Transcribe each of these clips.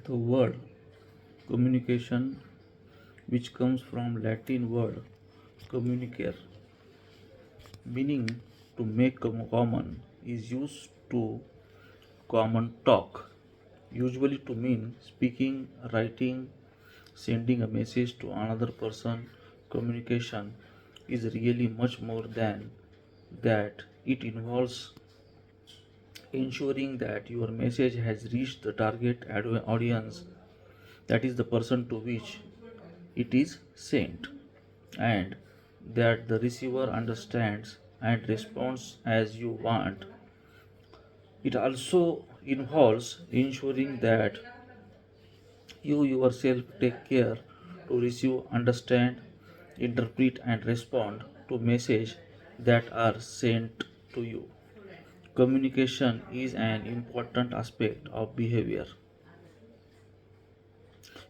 The word communication, which comes from Latin word communicare, meaning to make common, is used to common talk, usually to mean speaking, writing, sending a message to another person. Communication is really much more than that. It involves ensuring that your message has reached the target audience, that is the person to which it is sent, and that the receiver understands and responds as you want. It also involves ensuring that you yourself take care to receive, understand, interpret, and respond to messages that are sent to you. Communication is an important aspect of behavior.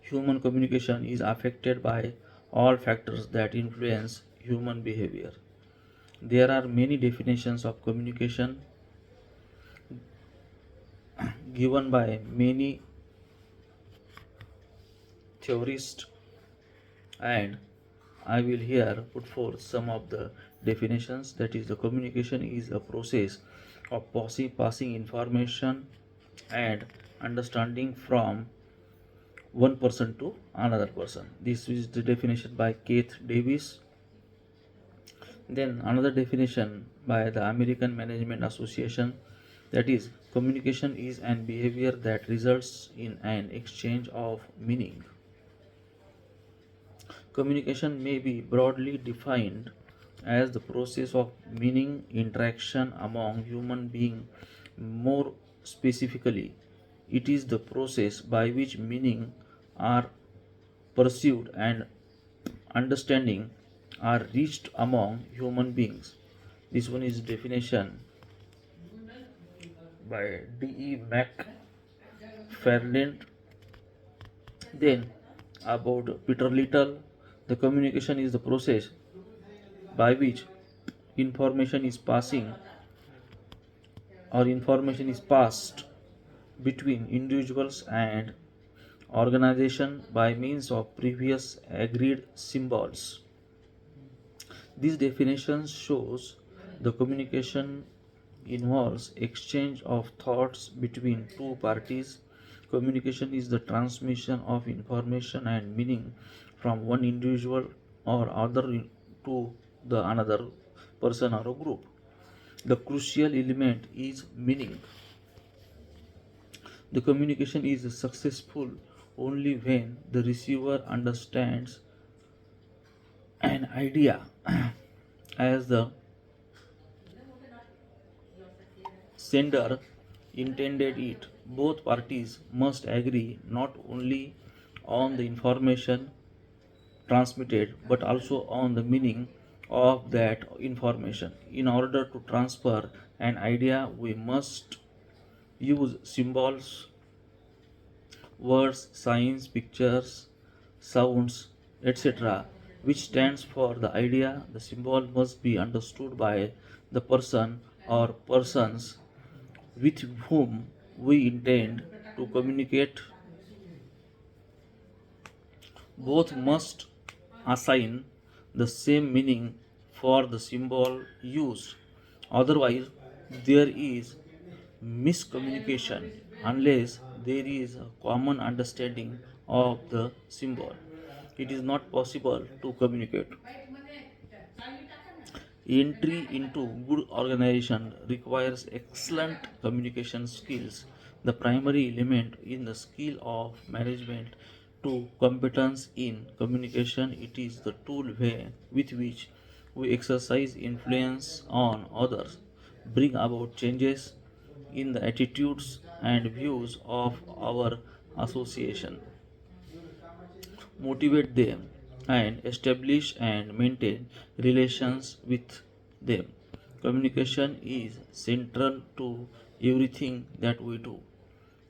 Human communication is affected by all factors that influence human behavior. There are many definitions of communication given by many theorists, and I will here put forth some of the definitions. That is, the communication is a process of passing information and understanding from one person to another person. This is the definition by Keith Davis. Then another definition by the American Management Association, that is, communication is an behavior that results in an exchange of meaning. Communication may be broadly defined as the process of meaning interaction among human beings. More specifically, it is the process by which meaning are perceived and understanding are reached among human beings. This one is definition by D.E. McFarland. Then about Peter Little, the communication is the process by which information is passing or information is passed between individuals and organization by means of previous agreed symbols. This definition shows the communication involves exchange of thoughts between two parties. Communication is the transmission of information and meaning from one individual or other to the another person or a group. The crucial element is meaning. The communication is successful only when the receiver understands an idea as the sender intended it. Both parties must agree not only on the information transmitted but also on the meaning of that information. In order to transfer an idea, we must use symbols, words, signs, pictures, sounds, etc., which stands for the idea. The symbol must be understood by the person or persons with whom we intend to communicate. Both must assign the same meaning for the symbol used. Otherwise, there is miscommunication unless there is a common understanding of the symbol. It is not possible to communicate. Entry into good organization requires excellent communication skills. The primary element in the skill of management to competence in communication, it is the tool way with which we exercise influence on others, bring about changes in the attitudes and views of our association, motivate them, and establish and maintain relations with them. Communication is central to everything that we do.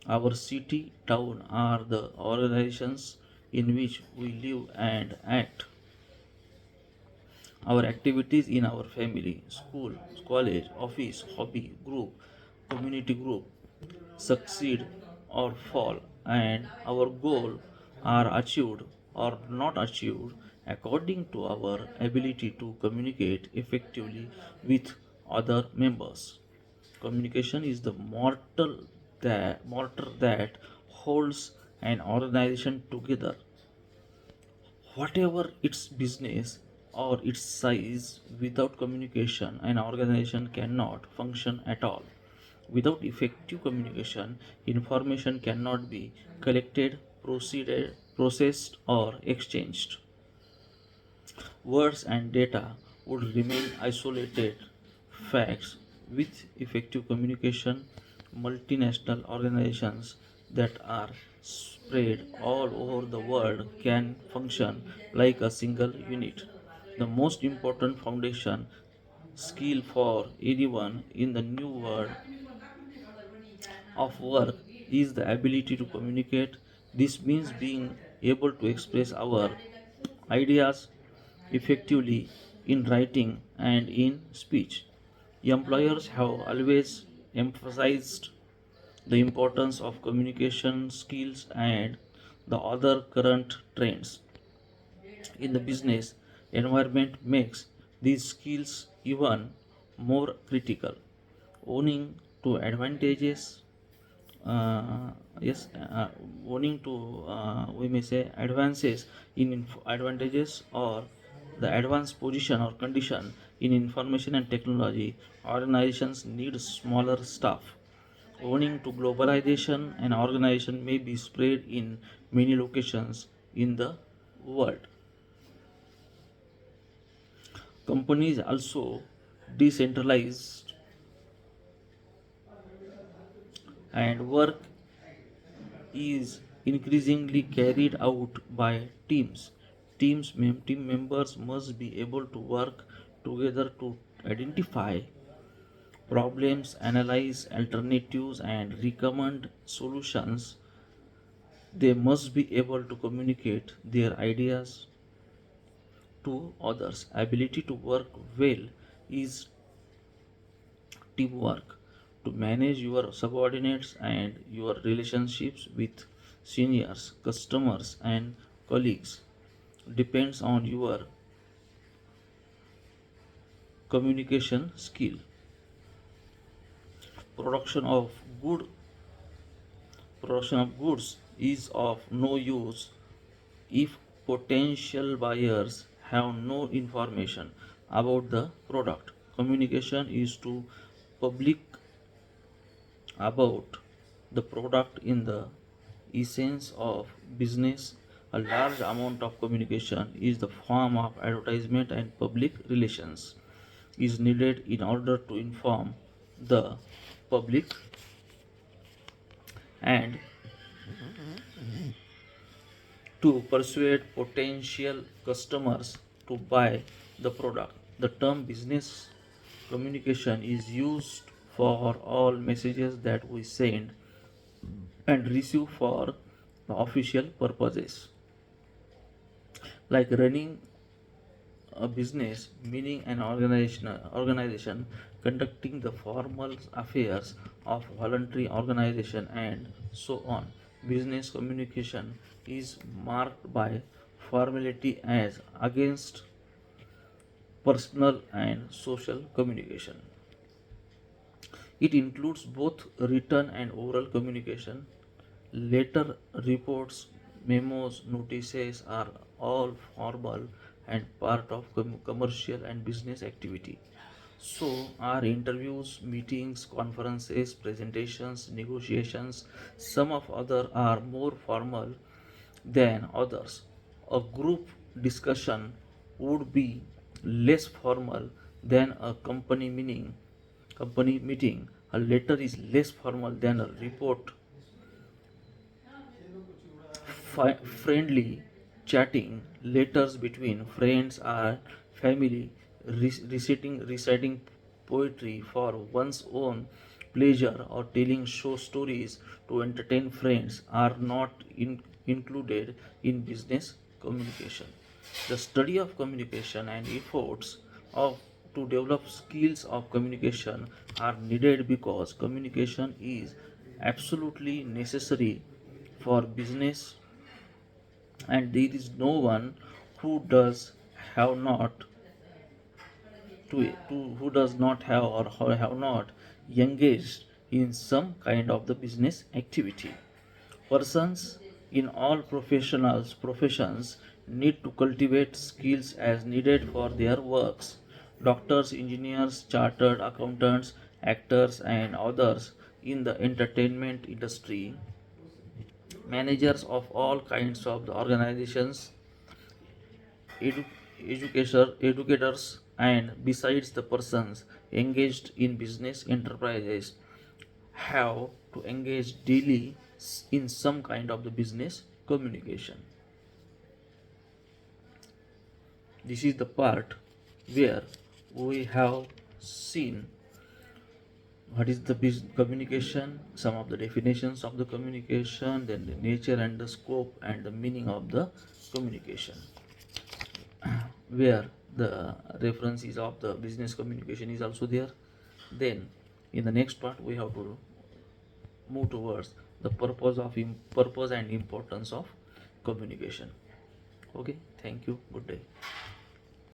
Our city, town are the organizations in which we live and act. Our activities in our family, school, college, office, hobby, group, community group succeed or fall and our goal are achieved or not achieved according to our ability to communicate effectively with other members. Communication is the mortar that holds an organization together. Whatever its business or its size, without communication, an organization cannot function at all. Without effective communication, information cannot be collected, processed, or exchanged. Words and data would remain isolated facts. With effective communication, multinational organizations that are spread all over the world can function like a single unit. The most important foundation skill for anyone in the new world of work is the ability to communicate. This means being able to express our ideas effectively in writing and in speech. Employers have always emphasized the importance of communication skills and the other current trends in the business environment makes these skills even more critical. Owning to advantages yes owning to we may say advances in advantages or the advanced position or condition in information and technology, organizations need smaller staff. Owning to globalization, an organization may be spread in many locations in the world. Companies also decentralized and work is increasingly carried out by teams. Team members must be able to work together to identify problems, analyze alternatives, and recommend solutions. They must be able to communicate their ideas to others. Ability to work well is teamwork. To manage your subordinates and your relationships with seniors, customers, and colleagues depends on your communication skill. Production of good production of goods is of no use if potential buyers have no information about the product. Communication is to public about the product in the essence of business. A large amount of communication is the form of advertisement and public relations is needed in order to inform the public and to persuade potential customers to buy the product. The term business communication is used for all messages that we send and receive for the official purposes, like running a business, meaning an organization conducting the formal affairs of voluntary organization, and so on. Business communication is marked by formality as against personal and social communication. It includes both written and oral communication. Letter reports, memos, notices are all formal and part of commercial and business activity. So, are interviews, meetings, conferences, presentations, negotiations. Some of other are more formal than others. A group discussion would be less formal than a company meeting. A letter is less formal than a report. Friendly chatting letters between friends or family, reciting poetry for one's own pleasure, or telling show stories to entertain friends are not included in business communication. The study of communication and efforts of to develop skills of communication are needed because communication is absolutely necessary for business, and there is no one who does have not who does not have or have not engaged in some kind of the business activity. Persons in all professions need to cultivate skills as needed for their works. Doctors, engineers, chartered accountants, actors, and others in the entertainment industry, managers of all kinds of the organizations, educators, and besides the persons engaged in business enterprises have to engage daily in some kind of the business communication. This is the part where we have seen what is the communication, some of the definitions of the communication, then the nature and the scope and the meaning of the communication, where the references of the business communication is also there. Then in the next part we have to move towards the purpose and importance of communication. Okay, thank you, good day.